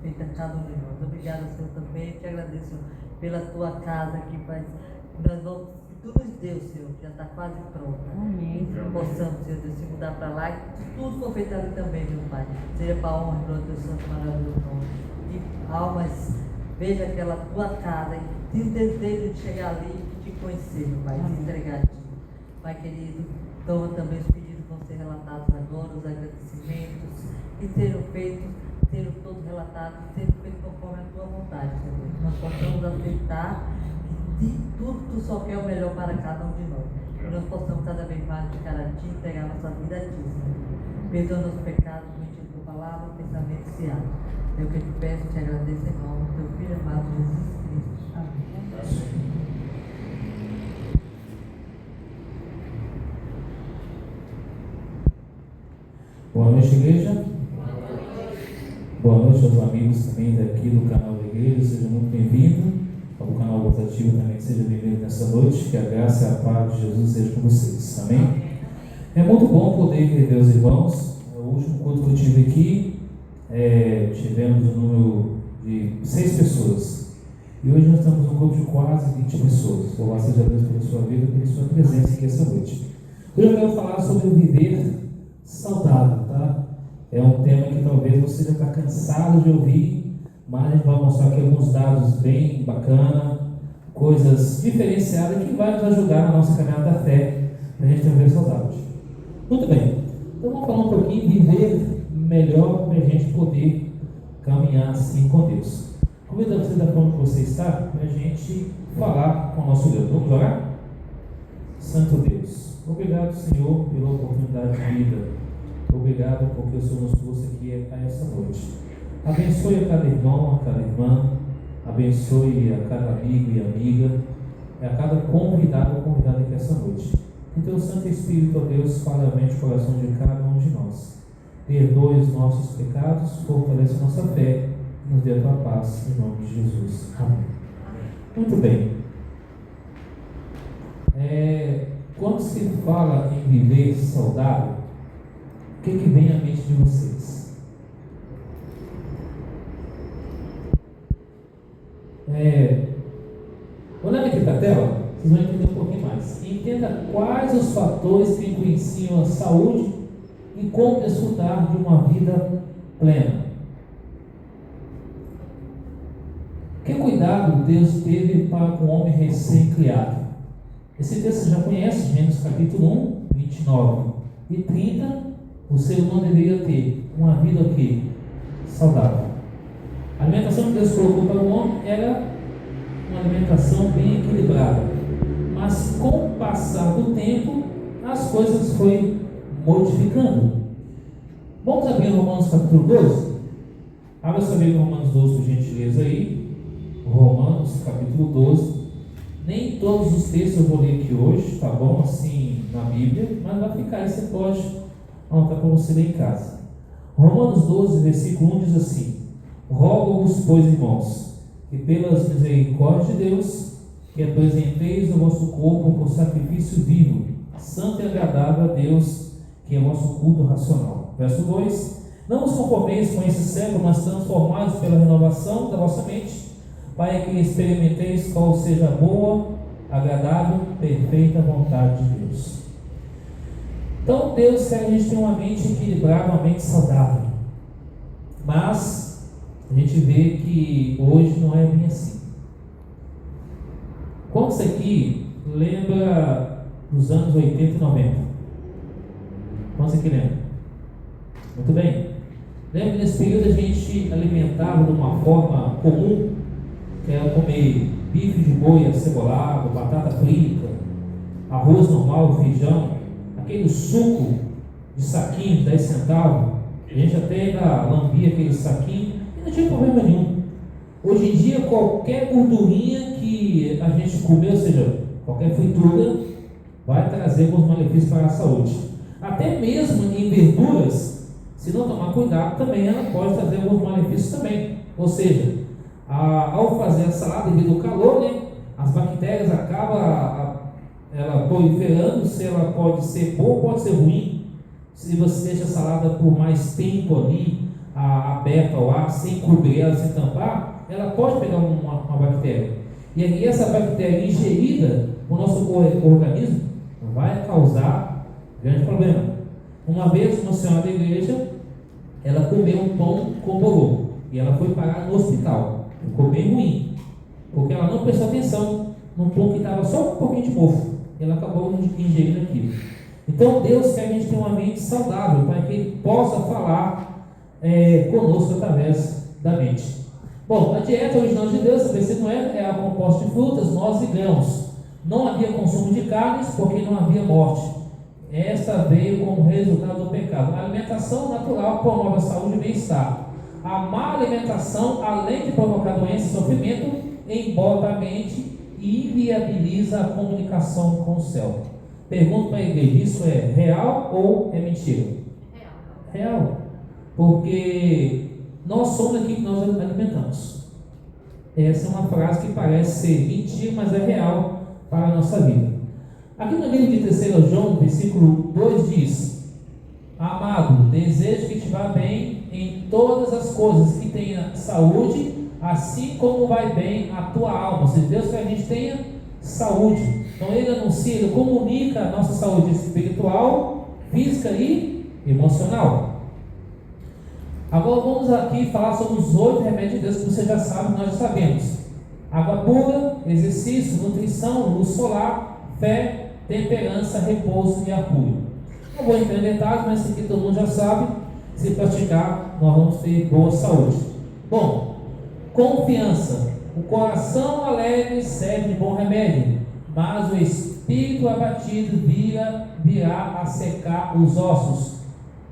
feita a cada um de nós. Obrigada, Senhor, também. Te agradeço pela tua casa que faz. Nós vamos, que tu nos deu, Senhor, que já está quase pronta. Amém. Que possamos, Senhor Deus, se mudar para lá e tudo for feito ali também, meu Pai. Seja para a honra e glória do teu santo maravilhoso nome. Que almas vejam aquela tua casa e tenham desejo de chegar ali e te conhecer, meu Pai, e se entregar a ti. Pai querido, toma também os pedidos que vão ser relatados agora, os agradecimentos que sejam feitos, sejam todos relatados, sejam feitos conforme a tua vontade, Senhor. Que nós possamos aceitar que tudo que tu só quer o melhor para cada um de nós. Que nós possamos cada vez mais ficar a ti e entregar nossa vida a ti, Senhor. Perdoa nossos pecados, mediante a tua palavra, pensamento e ato. É o que eu te peço, te agradeço em nome do teu Filho amado Jesus Cristo. Amém. Boa noite, igreja. Boa noite aos amigos também daqui do canal da igreja. Seja muito bem-vindo ao canal Rotativo também. Seja bem-vindo nessa noite. Que a graça e a paz de Jesus seja com vocês. Amém? É muito bom poder rever os irmãos. O último culto que eu tive aqui, tivemos um número de 6 pessoas. E hoje nós estamos num grupo de quase 20 pessoas. Louvado seja Deus pela sua vida e pela sua presença aqui essa noite. Hoje eu quero falar sobre o viver saudável, tá? É um tema que talvez você já está cansado de ouvir, mas a gente vai mostrar aqui alguns dados bem bacanas, coisas diferenciadas que vai nos ajudar na nossa caminhada da fé, para a gente ter um viver saudável. Muito bem, então vamos falar um pouquinho de viver melhor para a gente poder caminhar assim com Deus. Convido você da forma que você está, para a gente falar com o nosso Deus. Vamos orar? Santo Deus, obrigado, Senhor, pela oportunidade de vida. Obrigado porque o Senhor nos trouxe aqui a essa noite. Abençoe a cada irmão, a cada irmã. Abençoe a cada amigo e amiga. A cada convidado ou convidada aqui essa noite. Que teu Santo Espírito, ó Deus, fale a mente e o coração de cada um de nós. Perdoe os nossos pecados, fortaleça a nossa fé e nos dê a tua paz, em nome de Jesus. Amém. Muito bem. Quando se fala em viver saudável, o que vem à mente de vocês? Olhando aqui para a tela, vocês vão entender um pouquinho mais. Entenda quais os fatores que influenciam a saúde e como desfrutar de uma vida plena. Que cuidado Deus teve para com o homem recém-criado? Esse texto você já conhece, Gênesis capítulo 1, 29 e 30. O ser humano deveria ter uma vida o quê? Saudável. A alimentação que Deus colocou para o homem era uma alimentação bem equilibrada. Mas com o passar do tempo, as coisas foram modificando. Vamos abrir Romanos capítulo 12? Abra sua Bíblia em Romanos 12, por gentileza aí. Romanos, capítulo 12. Nem todos os textos eu vou ler aqui hoje, tá bom? Assim, na Bíblia, mas vai ficar aí, você pode anotar para você ler em casa. Romanos 12, versículo 1 diz assim: Rogo-vos, pois, irmãos, que pelas misericórdias de Deus, que apresenteis o vosso corpo por sacrifício vivo, santo e agradável a Deus, que é o vosso culto racional. Verso 2: Não vos conformeis com esse século, mas transformados pela renovação da vossa mente, para que experimenteis qual seja a boa, agradável, perfeita vontade de Deus. Então Deus quer que a gente tenha uma mente equilibrada, uma mente saudável. Mas a gente vê que hoje não é bem assim. Quantos aqui lembra dos anos 80 e 90? Quantos aqui lembra? Muito bem. Lembra que nesse período a gente alimentava de uma forma comum, que era comer bife de boi acebolado, batata frita, arroz normal, feijão, aquele suco de saquinho de 10 centavos. A gente até ainda lambia aquele saquinho e não tinha problema nenhum. Hoje em dia, qualquer gordurinha que a gente comer, ou seja, qualquer fritura, vai trazer alguns malefícios para a saúde. Até mesmo em verduras, se não tomar cuidado, também ela pode trazer alguns malefícios também. Ou seja, ao fazer a salada devido ao calor, né, as bactérias acabam ela proliferando. Se ela pode ser boa ou pode ser ruim. Se você deixa a salada por mais tempo ali, aberta ao ar, sem cobrir ela, sem tampar, ela pode pegar uma bactéria. E aí essa bactéria ingerida no nosso organismo vai causar grande problema. Uma vez uma senhora da igreja, ela comeu um pão com bolô e ela foi parar no hospital. Ficou bem ruim, porque ela não prestou atenção num pão que estava só com um pouquinho de mofo. E ela acabou ingerindo aquilo. Então Deus quer que a gente tenha uma mente saudável, para que Ele possa falar conosco através da mente. Bom, a dieta original de Deus, esse não é a composta de frutas, nozes e grãos. Não havia consumo de carnes, porque não havia morte. Esta veio como resultado do pecado. A alimentação natural promove a saúde e bem-estar. A má alimentação, além de provocar doença e sofrimento, embota a mente e inviabiliza a comunicação com o céu. Pergunto para a igreja: isso é real ou é mentira? Real. Porque nós somos aquilo que nós alimentamos. Essa é uma frase que parece ser mentira, mas é real para a nossa vida. Aqui no livro de 3 João, versículo 2 diz: Amado, desejo que te vá bem em todas as coisas, que tenha saúde, assim como vai bem a tua alma. Se Deus quer que a gente tenha saúde, então Ele anuncia, Ele comunica a nossa saúde espiritual, física e emocional. Agora vamos aqui falar sobre os 8 remédios de Deus que você já sabe, nós já sabemos: água pura, exercício, nutrição, luz solar, fé, temperança, repouso e apoio. Não vou entrar em detalhes, mas isso aqui todo mundo já sabe. Se praticar, nós vamos ter boa saúde. Bom, confiança. O coração alegre serve de bom remédio, mas o espírito abatido virá a secar os ossos.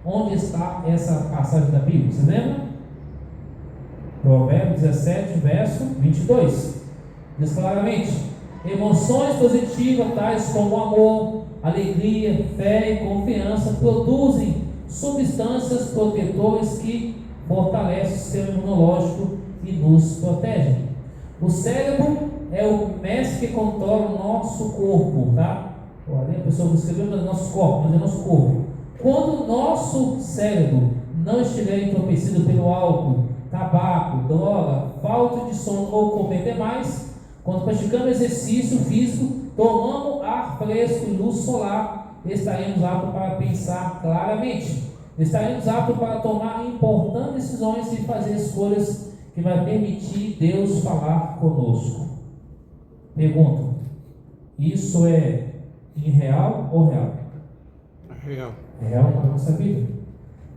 Onde está essa passagem da Bíblia? Você lembra? Provérbios 17, verso 22. Diz claramente: emoções positivas, tais como amor, alegria, fé e confiança, produzem substâncias protetoras que fortalecem o sistema imunológico e nos protegem. O cérebro é o mestre que controla o nosso corpo, tá? Olha, a pessoa escreveu no nosso corpo, mas é nosso corpo. Quando o nosso cérebro não estiver entorpecido pelo álcool, tabaco, droga, falta de sono ou comer demais, quando praticamos exercício físico, tomamos ar fresco e luz solar, estaremos aptos para pensar claramente. Estaremos aptos para tomar importantes decisões e fazer escolhas que vai permitir Deus falar conosco. Pergunta: isso é irreal ou real? Real. Real para a nossa vida.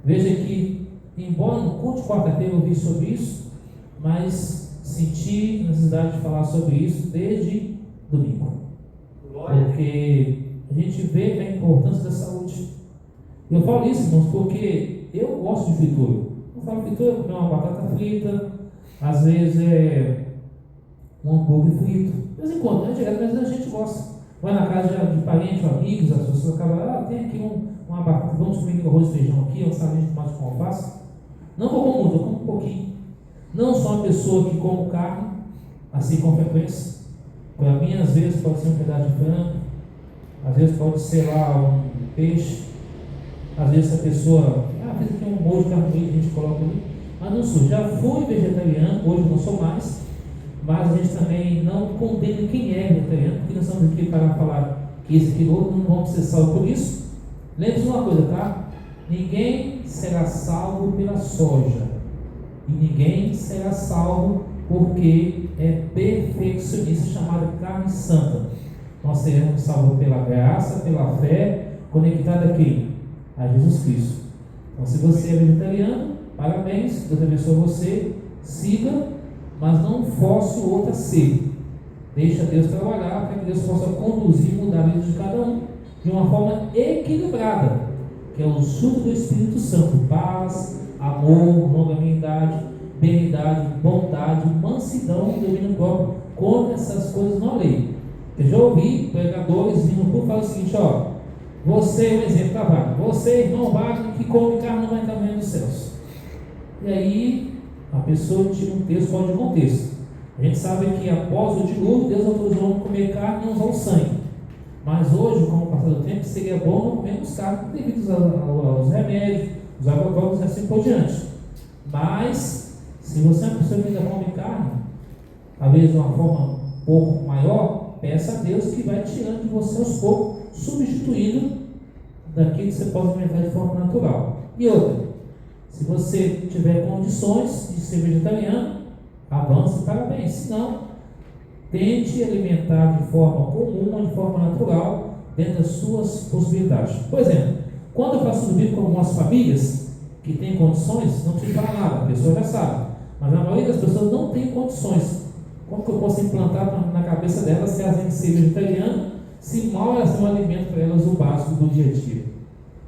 Veja que, embora no culto de quarta-feira eu vi sobre isso, mas senti necessidade de falar sobre isso desde domingo. Porque a gente vê a importância da saúde. Eu falo isso, irmãos, porque eu gosto de fritura. Eu falo fritura, comer uma batata frita, às vezes um hambúrguer frito. De vez em quando, não é direto, mas a gente gosta. Vai na casa de parentes ou amigos, as pessoas acabam, tem aqui uma batata, vamos comer arroz e feijão aqui, um saladinha de tomate com alface. Não como muito, eu como um pouquinho. Não sou uma pessoa que como carne, assim com frequência. Para mim, às vezes, pode ser um pedaço de frango, às vezes pode ser lá um peixe, às vezes a pessoa, fez aqui um molho de carne moída, a gente coloca ali. Mas não sou, já fui vegetariano, hoje não sou mais, mas a gente também não condena quem é vegetariano, porque nós estamos aqui para falar que esse aqui outro não vamos ser salvos por isso. Lembre-se de uma coisa, tá? Ninguém será salvo pela soja, e ninguém será salvo porque é perfeccionista, chamado carne santa. Nós seremos salvos pela graça, pela fé, conectada a quem? A Jesus Cristo. Então, se você é vegetariano, parabéns, Deus abençoe você, siga, mas não force o outro a ser. Deixa Deus trabalhar para que Deus possa conduzir e mudar a vida de cada um de uma forma equilibrada, que é o suco do Espírito Santo: paz, amor, longanimidade, benignidade, bondade, mansidão e domínio próprio. Contra essas coisas não há lei. Eu já ouvi pregadores vindo por falar o seguinte: você é um exemplo, trabalho. Você, irmão Wagner, que come carne, não vai entrar no reino dos céus. E aí a pessoa tira um texto fora de contexto. A gente sabe que após o dilúvio, Deus autorizou o homem a comer carne e não usar o sangue. Mas hoje, com o passar do tempo, seria bom não comermos carne devido aos remédios, os agrotóxicos e assim por diante. Mas, se você é uma pessoa que ainda come carne, talvez de uma forma um pouco maior, peça a Deus que vai tirando de você aos poucos, substituindo daquilo que você pode alimentar de forma natural. E outra, se você tiver condições de ser vegetariano, avance, parabéns. Se não, tente alimentar de forma comum, de forma natural, dentro das suas possibilidades. Por exemplo, quando eu faço vídeo com algumas famílias que têm condições, não precisa falar nada, a pessoa já sabe, mas a maioria das pessoas não tem condições. Como que eu posso implantar na cabeça delas se elas têm que ser vegetarianas, se mal elas têm um alimento para elas, o básico do dia a dia?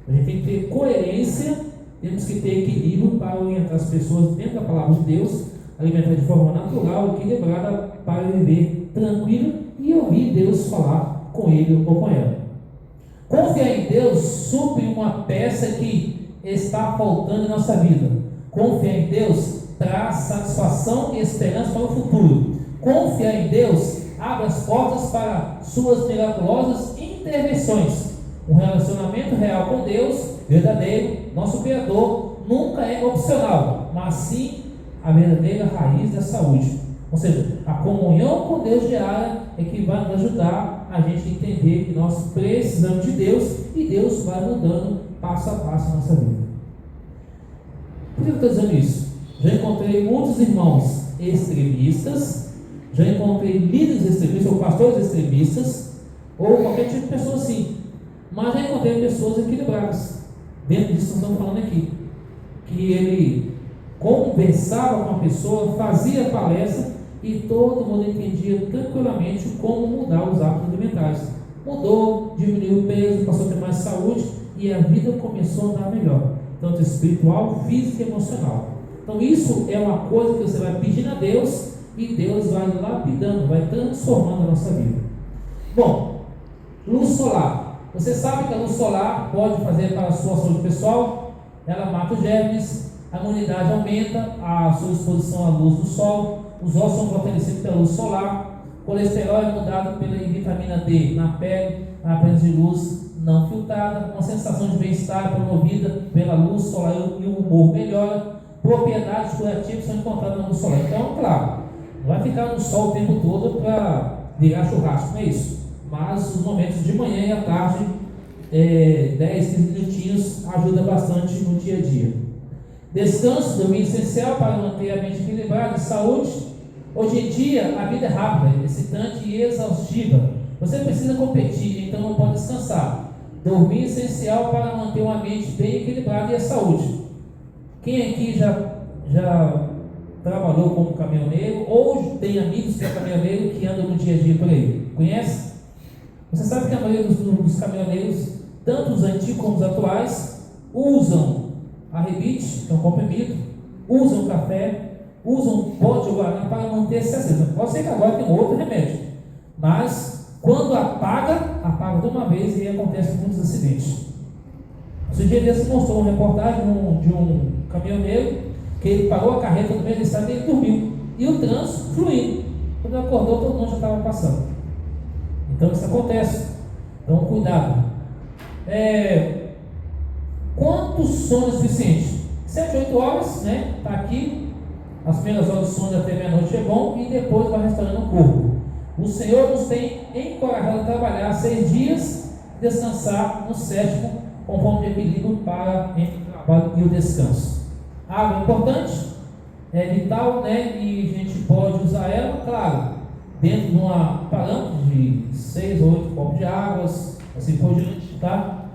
A gente tem que ter coerência, temos que ter equilíbrio para orientar as pessoas dentro da palavra de Deus, alimentar de forma natural, equilibrada, para viver tranquilo e ouvir Deus falar com ele ou com ela. Confiar em Deus supre uma peça que está faltando em nossa vida. Confiar em Deus traz satisfação e esperança para o futuro. Confiar em Deus abre as portas para suas miraculosas intervenções. Um relacionamento real com Deus, verdadeiro, nosso Criador, nunca é opcional, mas sim a verdadeira raiz da saúde. Ou seja, a comunhão com Deus diária é que vai nos ajudar a gente a entender que nós precisamos de Deus e Deus vai mudando passo a passo a nossa vida. Por que eu estou dizendo isso? Já encontrei muitos irmãos extremistas, já encontrei líderes extremistas ou pastores extremistas, ou qualquer tipo de pessoa assim, mas já encontrei pessoas equilibradas. Dentro disso que nós estamos falando aqui, que ele conversava com a pessoa, fazia palestra e todo mundo entendia tranquilamente como mudar os hábitos alimentares. Mudou, diminuiu o peso, passou a ter mais saúde e a vida começou a andar melhor, tanto espiritual, física e emocional. Então isso é uma coisa que você vai pedindo a Deus e Deus vai lapidando, vai transformando a nossa vida. Bom, luz solar. Você sabe que a luz solar pode fazer para a sua saúde pessoal? Ela mata os germes, a imunidade aumenta, a sua exposição à luz do sol, os ossos são fortalecidos pela luz solar, o colesterol é mudado pela vitamina D na pele, a presença de luz não filtrada, uma sensação de bem-estar promovida pela luz solar e o humor melhora, propriedades curativas são encontradas na luz solar. Então, claro, não vai ficar no sol o tempo todo para virar churrasco, não é isso? Mas os momentos de manhã e à tarde, 10, 15 minutinhos, ajuda bastante no dia a dia. Descanso, domínio essencial para manter a mente equilibrada e saúde. Hoje em dia, a vida é rápida, excitante e exaustiva. Você precisa competir, então não pode descansar. Dormir é essencial para manter uma mente bem equilibrada e a saúde. Quem aqui já trabalhou como caminhoneiro ou tem amigos que são caminhoneiros que andam no dia a dia por aí? Conhece? Você sabe que a maioria dos caminhoneiros, tanto os antigos como os atuais, usam a rebite, que é um comprimido, usam café, usam pó de guaraná para manter-se acesa. Pode ser que agora tem outro remédio, mas quando apaga de uma vez e acontece muitos acidentes. Esse dia desse mostrou uma reportagem de um caminhoneiro que ele parou a carreta no meio da estrada e ele dormiu. E o trânsito fluindo. Quando ele acordou, todo mundo já estava passando. Então isso acontece. Então cuidado. Quanto sono é suficiente? 7, 8 horas, né? Está aqui. As primeiras horas de sono até meia-noite é bom e depois vai restaurando o corpo. O Senhor nos tem encorajado a trabalhar 6 dias e descansar no 7º, conforme o equilíbrio para entre o trabalho e o descanso. A água é importante, é vital, né? E a gente pode usar ela, claro, dentro de uma parâmetro de 6 ou 8 copos de água, assim por diante, tá?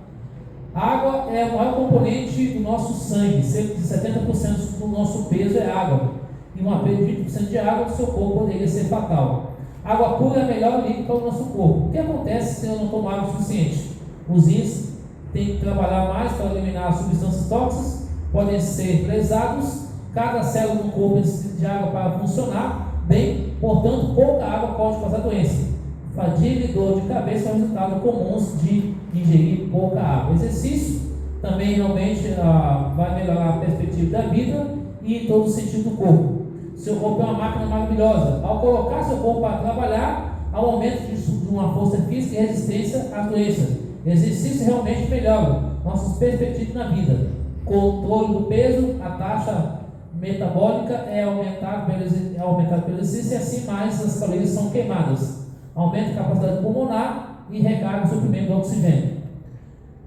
A água é o maior componente do nosso sangue, cerca de 70% do nosso peso é água. E uma perda de 20% de água do seu corpo poderia ser fatal. Água pura é a melhor líquido para o nosso corpo. O que acontece se eu não tomar água suficiente? Os rins têm que trabalhar mais para eliminar as substâncias tóxicas, podem ser lesados, cada célula do corpo precisa de água para funcionar bem, portanto, pouca água pode causar doença. Fadiga e dor de cabeça são resultados comuns de ingerir pouca água. Exercício também realmente vai melhorar a perspectiva da vida e todo o sentido do corpo. Seu corpo é uma máquina maravilhosa. Ao colocar seu corpo para trabalhar, há um aumento de uma força física e resistência às doenças. Exercício realmente melhora nossas perspectivas na vida. Controle do peso, a taxa metabólica é aumentada pelo exercício e assim mais as calorias são queimadas. Aumenta a capacidade pulmonar e recarga o suprimento do oxigênio.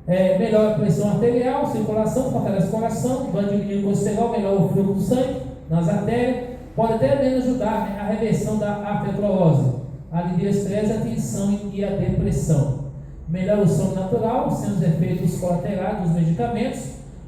Melhora a pressão arterial, circulação, fortalece o coração, vai diminuir o colesterol, melhora o fluxo do sangue nas artérias, pode até mesmo ajudar a reversão da arteriosclerose, alivia o estresse, a tensão e a depressão. Melhora o sono natural, sem os efeitos colaterais dos medicamentos,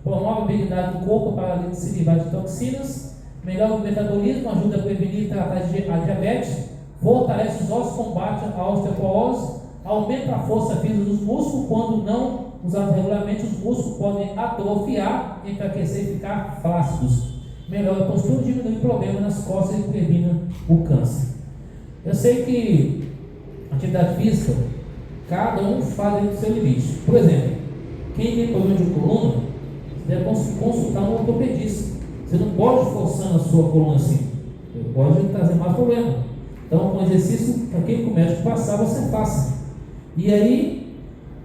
promove a habilidade do corpo para se livrar de toxinas, melhora o metabolismo, ajuda a prevenir e tratar a diabetes, fortalece os ossos, combate a osteoporose, aumenta a força física dos músculos. Quando não usados regularmente, os músculos podem atrofiar, enfraquecer e ficar flácidos. Melhora a postura, diminui problemas nas costas e previne o câncer. Eu sei que atividade física, cada um faz dentro do seu limite. Por exemplo, quem tem problema de coluna, você deve consultar um ortopedista. Você não pode forçar a sua coluna assim, você pode trazer mais problema. Então, com exercício, aquele que o médico passar, você faça. E aí,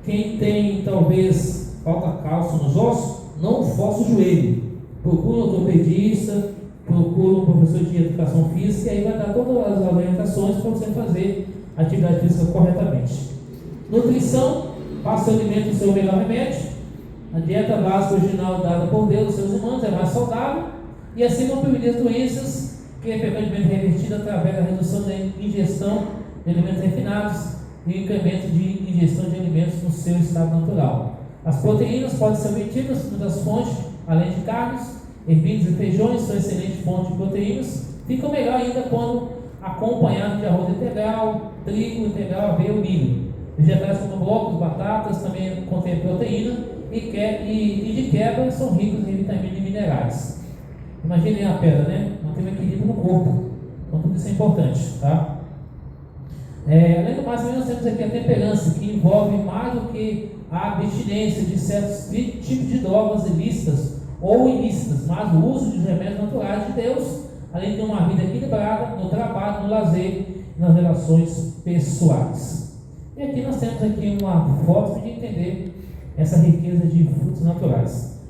quem tem talvez falta cálcio nos ossos, não força o joelho. Procure um ortopedista, procure um professor de educação física, e aí vai dar todas as orientações para você fazer a atividade física corretamente. Nutrição, faça o alimento o seu melhor remédio. A dieta básica original dada por Deus aos seres humanos é mais saudável e assim não prevenir as doenças que é frequentemente revertida através da redução da ingestão de alimentos refinados e incremento de ingestão de alimentos no seu estado natural. As proteínas podem ser obtidas de muitas fontes, além de carnes, ervilhas e feijões são excelentes fontes de proteínas. Fica melhor ainda quando acompanhado de arroz integral, trigo integral, aveia ou milho. Vegetais como brócolis, batatas também contêm proteína e de quebra são ricos em vitaminas e minerais. Imaginem a pedra, né? Manter o equilíbrio no corpo. Então tudo isso é importante, tá? Além do mais, nós temos aqui a temperança, que envolve mais do que a abstinência de certos tipos de drogas ilícitas ou ilícitas, mas o uso de remédios naturais de Deus, além de uma vida equilibrada no trabalho, no lazer e nas relações pessoais. E aqui nós temos aqui uma foto de entender essa riqueza de frutos naturais.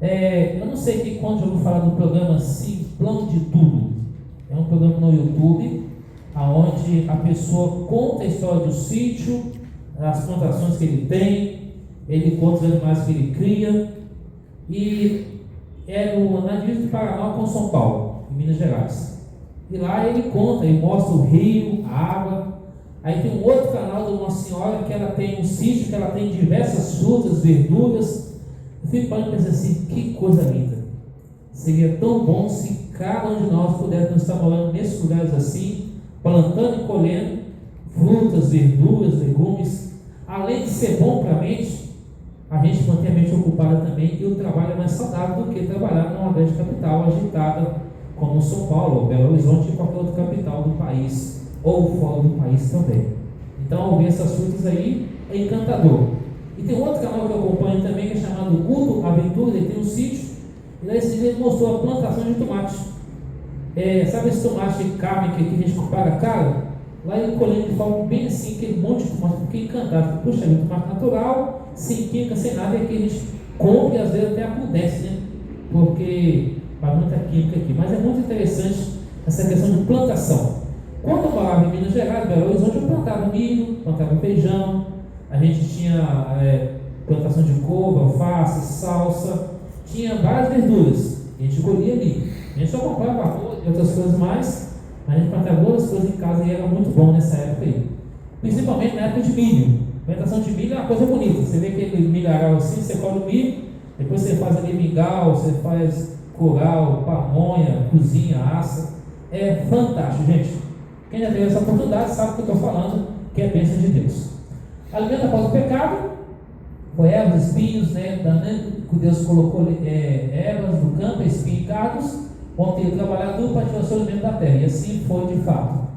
Eu não sei que quando eu vou falar do programa Simplão de Tudo. É um programa no YouTube, onde a pessoa conta a história do sítio, as plantações que ele tem, ele conta os animais que ele cria, e na divisa do Paraná com São Paulo, em Minas Gerais. E lá ele conta, ele mostra o rio, a água. Aí tem um outro canal de uma senhora que ela tem um sítio, que ela tem diversas frutas, verduras. Eu fico parando e pensando assim, que coisa linda. Seria tão bom se cada um de nós pudéssemos estar morando nesses lugares assim, plantando e colhendo frutas, verduras, legumes. Além de ser bom para a mente, a gente mantém a mente ocupada também, e o trabalho é mais saudável do que trabalhar numa grande capital agitada como São Paulo, Belo Horizonte e qualquer outra capital do país, ou fora do país também. Então, ouvir essas frutas aí é encantador. E tem outro canal que eu acompanho também, que é chamado Guto Aventura, ele tem um sítio, e lá esse dia ele mostrou a plantação de tomate. Sabe esse tomate de carne que aqui a gente paga caro? Lá ele colhendo de forma bem assim, aquele monte de tomate, fiquei encantado. Puxa, é tomate natural, sem química, sem nada, e que a gente compra e às vezes até apodrece, né? Porque faz muita química aqui. Mas é muito interessante essa questão de plantação. Quando eu morava em Minas Gerais, Belo Horizonte, eu plantava milho, plantava feijão, a gente tinha plantação de couve, alface, salsa, tinha várias verduras, a gente colhia ali. A gente só comprava arroz e outras coisas mais, mas a gente plantava outras coisas em casa e era muito bom nessa época aí. Principalmente na época de milho. Plantação de milho é uma coisa bonita. Você vê aquele milharal assim, você colhe o milho, depois você faz ali mingau, você faz curau, pamonha, cozinha, assa. É fantástico, gente. Quem já teve essa oportunidade sabe o que eu estou falando, que é bênção de Deus. Alimento após o pecado, foi ervas, espinhos, né? Que Deus colocou ervas do campo, espinhos e cardos, vão ter trabalhado para tirar o seu alimento da terra, e assim foi de fato.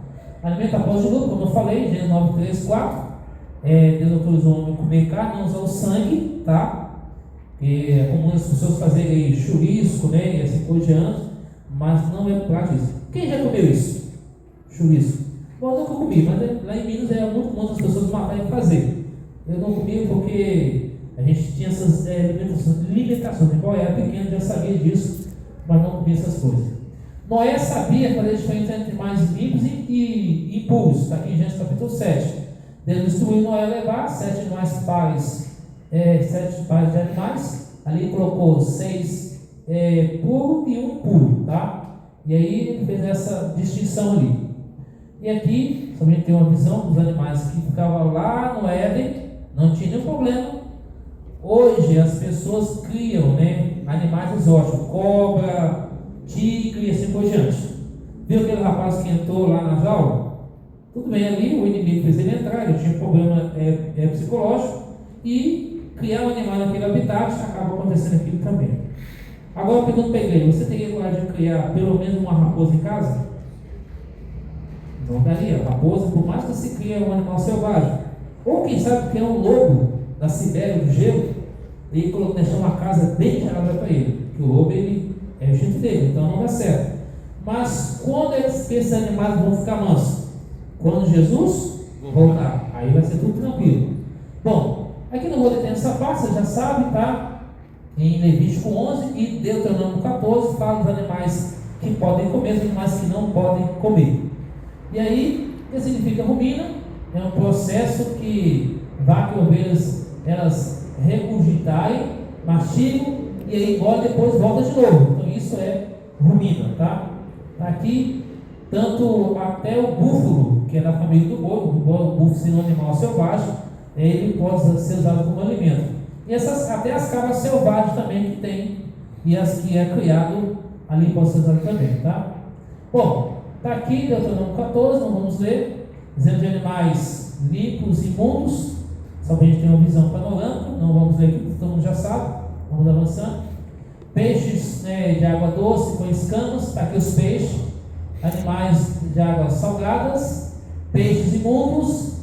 Alimento após o luto, como eu falei, Gênesis 9, 3, 4, Deus autorizou o homem a comer carne, não usar o sangue, tá? É comum as pessoas fazerem churisco, né? E assim por diante, mas não é prático isso. Quem já comeu isso? Chouriço. Bom, eu nunca comi, mas lá em Minas é muito comum as pessoas matarem e fazer. Eu não comi porque a gente tinha essas limitações. Embora eu era pequeno, já sabia disso, mas não comia essas coisas. Noé sabia fazer a diferença entre animais limpos e impuros. Está aqui em Gênesis capítulo 7. Deus instruiu Noé a levar 7 animais pares, 7 pares de animais. Ali colocou 6 puros e 1 impuro, tá? E aí ele fez essa distinção ali. E aqui, só a gente tem uma visão dos animais que ficavam lá no Éden, não tinha nenhum problema. Hoje as pessoas criam, né, animais exóticos, cobra, tigre e assim por diante. Viu aquele rapaz que entrou lá na jaula? Tudo bem, ali o inimigo fez ele entrar, ele tinha problema psicológico, e criar um animal naquele habitat acaba acontecendo aquilo também. Agora eu pergunto para a igreja, você teria coragem de criar pelo menos uma raposa em casa? Não daria. Raposa, por mais que se crie um animal selvagem, ou quem sabe criar um lobo da Sibéria, do gelo, e deixar uma casa bem gelada para ele, porque o lobo ele é o instinto dele, então não dá certo. Mas quando esses animais vão ficar mansos? Quando Jesus voltar, aí vai ser tudo tranquilo. Bom, aqui não vou deter essa parte, você já sabe, tá? Em Levítico 11 e Deuteronômio 14 fala dos animais que podem comer, os animais que não podem comer. E aí, o que significa rumina? É um processo que vacas e ovelhas, elas regurgitarem, mastigam e aí depois volta de novo. Então isso é rumina, tá? Aqui, tanto até o búfalo, que é da família do boi, o búfalo sendo um animal selvagem, ele pode ser usado como alimento. E até as cabras selvagens também que tem, e as que é criado ali pode ser usado também, tá? Bom, está aqui Deuteronômio 14, não vamos ler, dizendo de animais limpos e imundos, só para a gente ter uma visão panorâmica, não vamos ler aqui, todo mundo já sabe, vamos avançando. Peixes, né, de água doce com escamas, está aqui os peixes, animais de águas salgadas, peixes imundos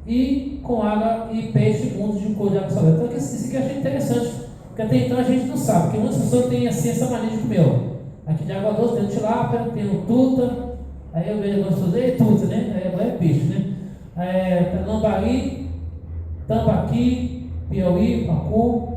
e com água e peixe imundo de cor de água salgada. Então isso aqui eu achei interessante, porque até então a gente não sabe, porque muitas pessoas têm assim, essa mania de comer. Ó. Aqui de água doce tem o tilápia, tem o tuta, aí eu vejo algumas pessoas, tuta, né? Agora é peixe, né? Lambari, tambaqui, piauí, pacu,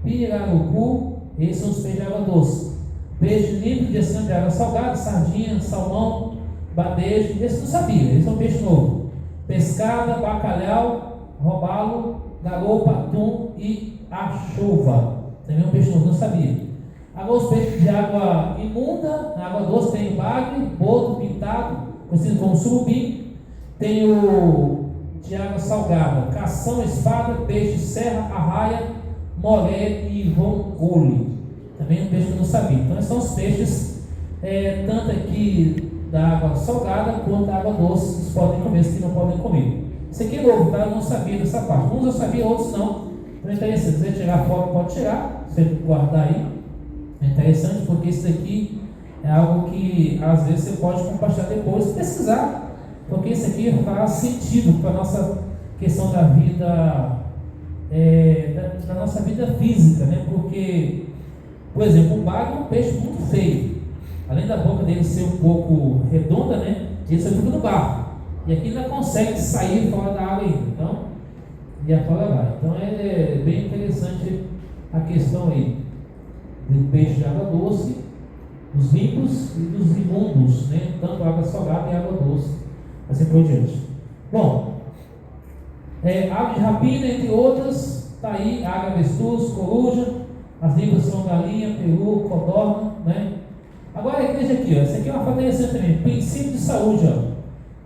pirarucu, esses são os peixes de água doce. Peixe limpo de escama de água salgada, sardinha, salmão, badejo, esse não sabia, esse é um peixe novo. Pescada, bacalhau, robalo, garopa, atum e achuva. Também é um peixe novo, não sabia. Agora os peixes de água imunda, na água doce tem o bagre, boto, pintado, conhecido como surubim. Tem o de água salgada, cação, espada, peixe, serra, arraia, moré e rongole. Também um peixe que eu não sabia. Então esses são os peixes, tanto aqui da água salgada quanto da água doce, eles podem comer, os que não podem comer. Isso aqui é novo, tá? Eu não sabia dessa parte. Uns eu sabia, outros não. Então é interessante, se você tirar foto, pode tirar, você guardar aí. É interessante porque isso daqui é algo que às vezes você pode compartilhar depois e pesquisar, porque isso aqui faz sentido para a nossa questão da vida, da nossa vida física, né? Porque, por exemplo, o bagre é um peixe muito feio. Além da boca dele ser um pouco redonda, né? Ele só fica no barro. E aqui ainda consegue sair fora da água ainda. Então, e a fora vai. Então é bem interessante a questão aí do peixe de água doce, dos limpos e dos imundos, né? Tanto água salgada e água doce, assim por diante. Bom, ave de rapina, entre outras, está aí águia, avestruz, coruja, as línguas são galinha, peru, codorna, né? Agora veja aqui, ó, essa aqui é uma fato interessante também, princípio de saúde, ó.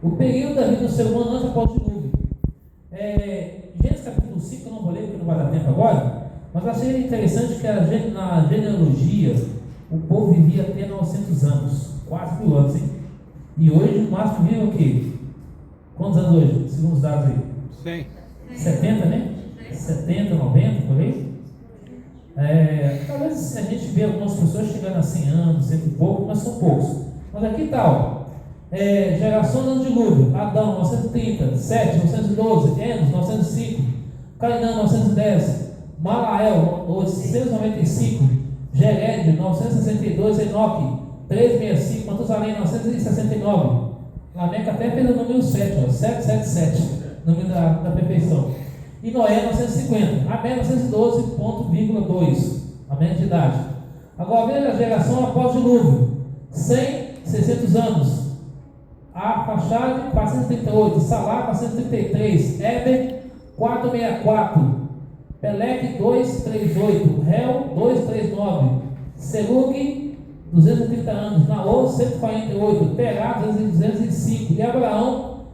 O período da vida do ser humano antes após o dilúvio. Gênesis capítulo 5, eu não vou ler porque não vai dar tempo agora, mas achei interessante que na genealogia o povo vivia até 900 anos, quase 1000 anos, hein? E hoje o máximo vive o quê? Quantos anos hoje, segundo os dados aí? 100. 70, né? 70, 90, por aí? Talvez a gente vê algumas pessoas chegando a 100 anos, 100 e pouco, mas são poucos. Mas aqui está, geração do dilúvio: Adão 930, 7, 912, Enos 905, Cainã 910, Malael 895, Jered 962, Enoque 365, Matusalém 969, Lameque até fez o número 7, 777, número da perfeição. E Noé 950, Amém 912,2, a média de idade. Agora veja a geração após o dilúvio: 100, 600 anos. Arfaxade 438, Salá 433, Eber 464, Peleque 238, Réu 239, Serug 230 anos, Naor 148, Terá 205 e Abraão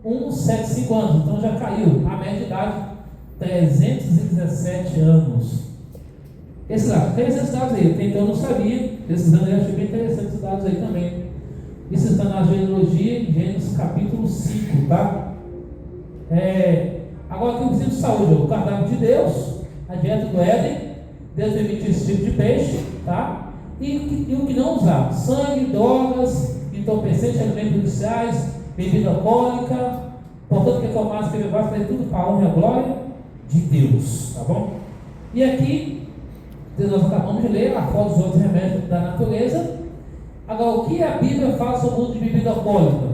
175 anos. Então já caiu a média de idade, 317 anos. Esses dados, tem esses dados aí, até então eu não sabia. Esses dados eu achei bem interessantes, esses dados aí também. Isso está na genealogia, em Gênesis capítulo 5, tá? Agora aqui o princípio de saúde, o cardápio de Deus, a dieta do Éden. Deus permitiu esse tipo de peixe, tá? E o que não usar: sangue, drogas, entorpecentes, alimentos judiciais, bebida alcoólica. Portanto, que tomasse que levasse, fazer tudo para a honra e a glória de Deus, tá bom? E aqui, nós acabamos de ler a foto dos outros remédios da natureza. Agora, o que a Bíblia fala sobre o uso de bebida alcoólica?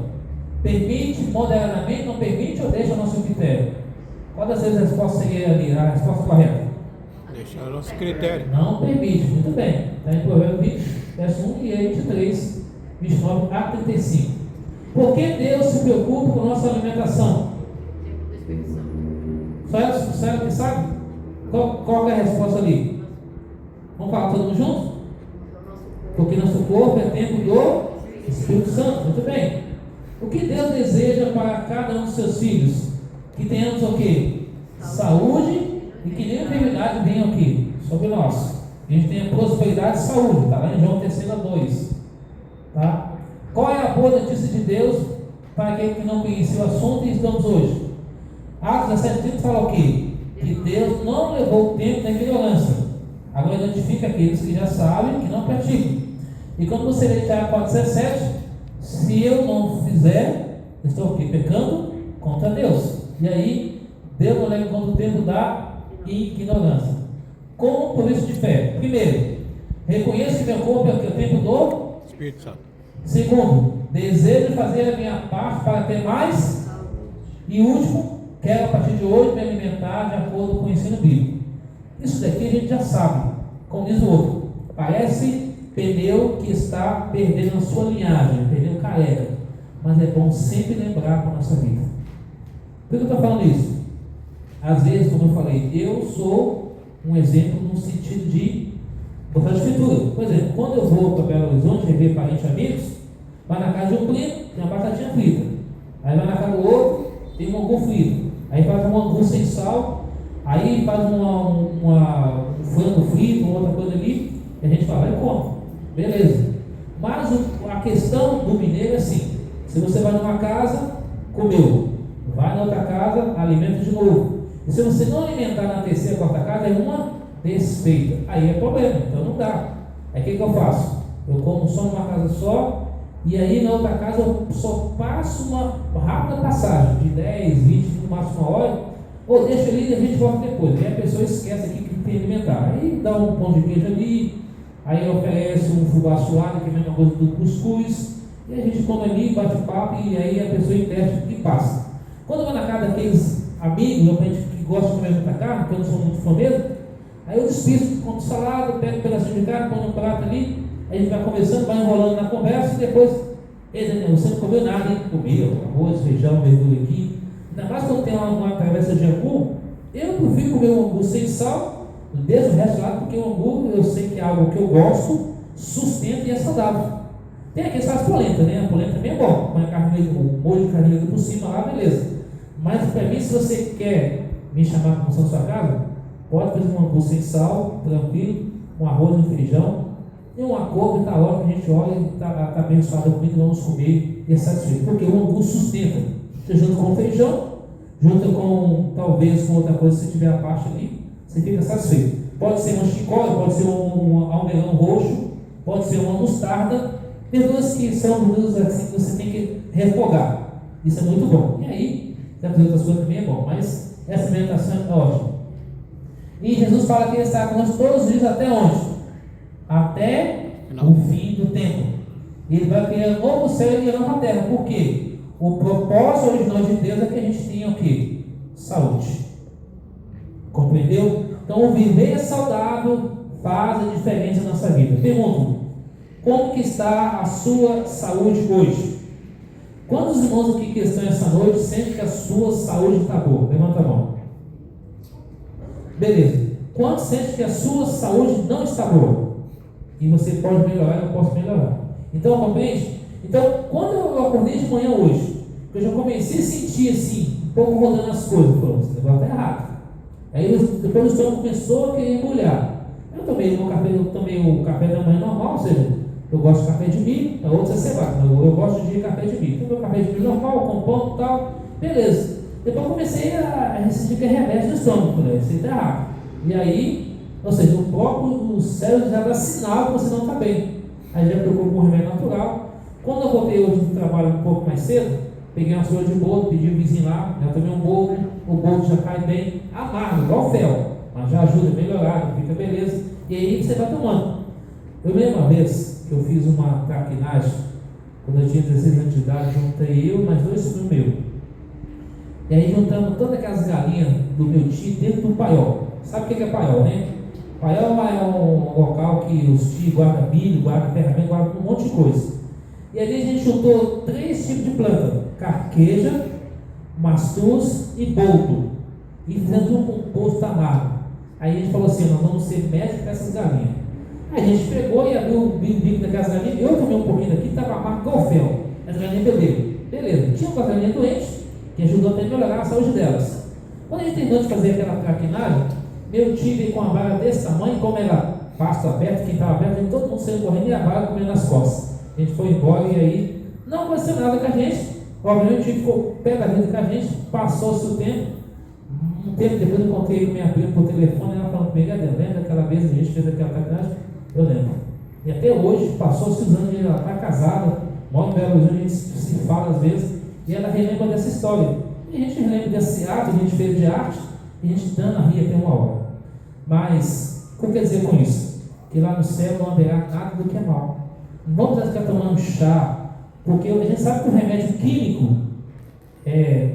Permite moderadamente, não permite ou deixa ao nosso critério? Qual das vezes a resposta seria ali, a resposta correta? Deixa ao nosso critério. Não permite, muito bem. Está em Provérbios 20, verso 1 e 23, 29 a 35. Por que Deus se preocupa com nossa alimentação? Só ela que sabe? Qual é a resposta ali? Vamos falar todo mundo junto? Porque nosso corpo é templo do Espírito Santo. Muito bem. O que Deus deseja para cada um dos seus filhos? Que tenhamos o quê? Saúde, e que nenhuma enfermidade venha aqui sobre nós. A gente tenha prosperidade e saúde. Está lá em João 3:2. Tá? Qual é a boa notícia de Deus para aquele que não conhecia o assunto e estamos hoje? Atos 17:30 fala o quê? Que Deus não levou o tempo da ignorância. Agora identifica aqueles que já sabem, que não praticam. E quando você lê Tiago 4:17, se eu não fizer, estou aqui pecando contra Deus. E aí, Deus não leva em conta o tempo da ignorância. Como por isso de fé? Primeiro, reconheço que meu corpo é o tempo do Espírito Santo. Segundo, desejo fazer a minha parte para ter mais. E último, quero a partir de hoje me alimentar de acordo com o ensino bíblico. Isso daqui a gente já sabe. Como diz o outro, parece pneu que está perdendo a sua linhagem, pneu careca. Mas é bom sempre lembrar para a nossa vida. Por que eu estou falando isso? Às vezes, como eu falei, eu sou um exemplo no sentido de gostar de escritura. Por exemplo, quando eu vou para Belo Horizonte rever parentes e amigos, vai na casa de um primo, tem uma batatinha frita. Aí vai na casa do outro, tem um angu frito. Aí faz um angu sem sal. Aí faz um frango frito, uma outra coisa ali, e a gente fala, eu como. Beleza. Mas a questão do mineiro é assim: se você vai numa casa, comeu. Vai na outra casa, alimenta de novo. E se você não alimentar na terceira, quarta casa, é uma desfeita. Aí é problema, então não dá. Aí o que eu faço? Eu como só numa casa só, e aí na outra casa eu só passo uma rápida passagem de 10, 20, no máximo uma hora, ou deixa ali e a gente volta depois. Aí a pessoa esquece aqui que tem que alimentar. Aí dá um pão de queijo ali, aí oferece um fubá suado, que é a mesma coisa do cuscuz, e a gente come ali, bate papo, e aí a pessoa investe e passa. Quando eu vou na casa daqueles amigos, que gostam de comer muita carne, que eu não sou muito fomeiro, aí eu despisto, como salada, pego um pedacinho de carne, põe no prato ali, aí a gente vai conversando, vai enrolando na conversa, e depois, ei Daniel, você não comeu nada, hein? Comeu arroz, feijão, verdura aqui. Ainda mais quando tem uma travessa de angu, eu prefiro comer um angu sem sal, deixo o resto lá, porque o angu eu sei que é algo que eu gosto, sustenta e é saudável. Tem aqui essas polenta, né? A polenta também é bom, põe a carne, o molho de carne por cima lá, beleza. Mas para mim, se você quer me chamar para sua casa, pode fazer um angu sem sal, tranquilo, um arroz, um feijão, e uma couve, está ótimo, a gente olha e está abençoado comigo, vamos comer e é satisfeito. Porque o angu sustenta, você junta com o feijão, junta com, talvez, com outra coisa, se tiver a parte ali, você fica satisfeito. Pode ser uma chicória, pode ser um almeirão roxo, pode ser uma mostarda, verduras que são verduras assim que você tem que refogar. Isso é muito bom. E aí, já fazer outras coisas também é bom, mas essa alimentação é ótima. E Jesus fala que ele está conosco todos os dias até onde? Até o fim do tempo. Ele vai criar um novo céu e nova terra. Por quê? O propósito original de Deus é que a gente tenha o quê? Saúde. Compreendeu? Então, viver saudável faz a diferença na nossa vida. Pergunto, como que está a sua saúde hoje? Quantos irmãos aqui que estão essa noite sentem que a sua saúde está boa? Levanta a mão. Beleza. Quantos sentem que a sua saúde não está boa? E você pode melhorar, eu posso melhorar. Então, compreende? Então, quando eu acordei de manhã hoje, eu já comecei a sentir assim, um pouco rodando as coisas, falando, esse negócio está errado. Aí depois o estômago começou a querer embrulhar. Eu tomei o café da manhã normal, ou seja, eu gosto de café de milho, a outra é cevada, eu gosto de café de milho. Então, meu café de milho normal, com pão e tal, beleza. Depois eu comecei a sentir que é remédio no estômago, falei, isso está errado. E aí, ou seja, o próprio cérebro já dá sinal que você não está bem. Aí já procurou um remédio natural. Quando eu voltei hoje do trabalho um pouco mais cedo, peguei uma folha de bolo, pedi o vizinho lá, já tomei um bolo, o bolo já cai bem, amargo, igual fel, mas já ajuda a melhorar, fica beleza. E aí você vai tomando. Eu lembro uma vez que eu fiz uma traquinagem, quando eu tinha 16 anos de idade, juntei eu mais 2 filhos meus. E aí juntamos todas aquelas galinhas do meu tio dentro do paiol. Sabe o que é paiol, né? Paiol é um local que os tios guardam milho, guardam ferramenta, guardam um monte de coisa. E ali a gente juntou 3 tipos de planta: carqueja, mastuz e boldo. E fizemos um composto amargo. Aí a gente falou assim: nós vamos ser médicos para essas galinhas. Aí a gente pegou e abriu o bico daquelas galinhas. Eu tomei um pouquinho daqui, estava amargo igual fel. As galinhas beberam. Beleza, tinha uma galinha doente que ajudou até a melhorar a saúde delas. Quando a gente terminou de fazer aquela traquinagem, meu tio veio com uma vara desse tamanho, como era pasto aberto, quem estava aberto, todo mundo saiu correndo e a vara comendo nas costas. A gente foi embora e aí não aconteceu nada com a gente. Obviamente o tio ficou pé da vida com a gente, passou-se o tempo. Um tempo depois eu encontrei com minha prima por telefone, ela falando comigo: lembra daquela vez que a gente fez aquela traquinagem? Eu lembro. E até hoje, passou-se os anos, ela está casada, mora em Belo Horizonte, a gente se fala às vezes, e ela relembra dessa história. E a gente relembra desse ato que a gente fez de arte, e a gente dando a rir até uma hora. Mas, o que eu quero dizer com isso? Que lá no céu não haverá nada do que é mal. Não vamos ficar tomando chá, porque a gente sabe que o remédio químico,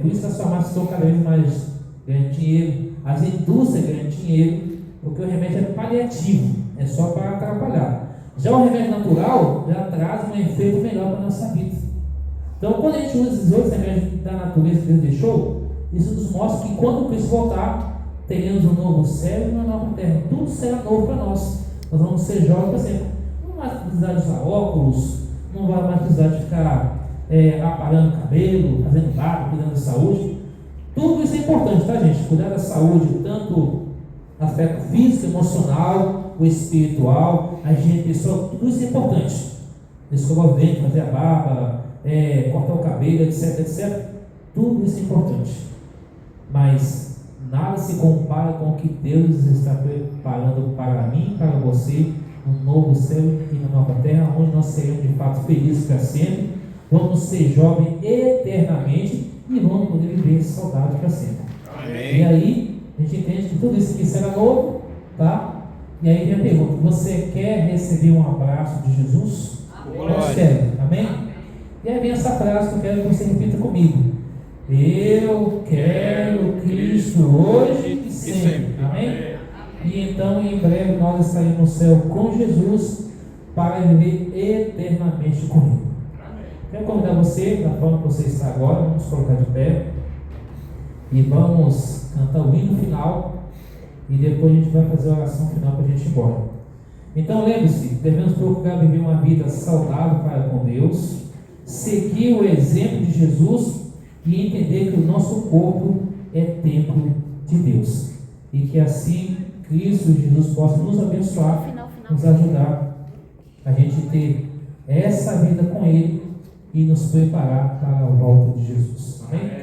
por isso que as farmácias estão cada vez mais ganhando dinheiro, as indústrias ganham dinheiro, porque o remédio é paliativo, é só para atrapalhar. Já o remédio natural já traz um efeito melhor para a nossa vida. Então, quando a gente usa esses outros remédios da natureza que Deus deixou, isso nos mostra que quando Cristo voltar, teremos um novo céu e uma nova terra. Tudo será novo para nós. Nós vamos ser jovens para sempre. Não vai precisar de usar óculos, não vai mais precisar de ficar aparando o cabelo, fazendo barba, cuidando da saúde. Tudo isso é importante, tá, gente? Cuidar da saúde, tanto aspecto físico, emocional, o espiritual, a higiene pessoal, tudo isso é importante. Escovar o dente, fazer a barba, cortar o cabelo, etc, etc. Tudo isso é importante. Mas nada se compara com o que Deus está preparando para mim, para você, no novo céu e na nova terra, onde nós seremos de fato felizes para sempre, vamos ser jovens eternamente e vamos poder viver saudáveis para sempre. Amém. E aí, a gente entende que tudo isso aqui será novo, tá? E aí vem a pergunta: você quer receber um abraço de Jesus? Nós queremos, amém? E aí vem essa frase que eu quero que você repita comigo: eu quero Cristo hoje e sempre, amém? E então em breve nós estaremos no céu com Jesus para viver eternamente com Ele. Quero convidar você, da forma que você está agora, vamos colocar de pé e vamos cantar o hino final e depois a gente vai fazer a oração final para a gente ir embora. Então lembre-se, devemos procurar viver uma vida saudável para com Deus, seguir o exemplo de Jesus e entender que o nosso corpo é templo de Deus e que assim Cristo Jesus possa nos abençoar, nos ajudar a gente ter essa vida com Ele e nos preparar para a volta de Jesus. Amém?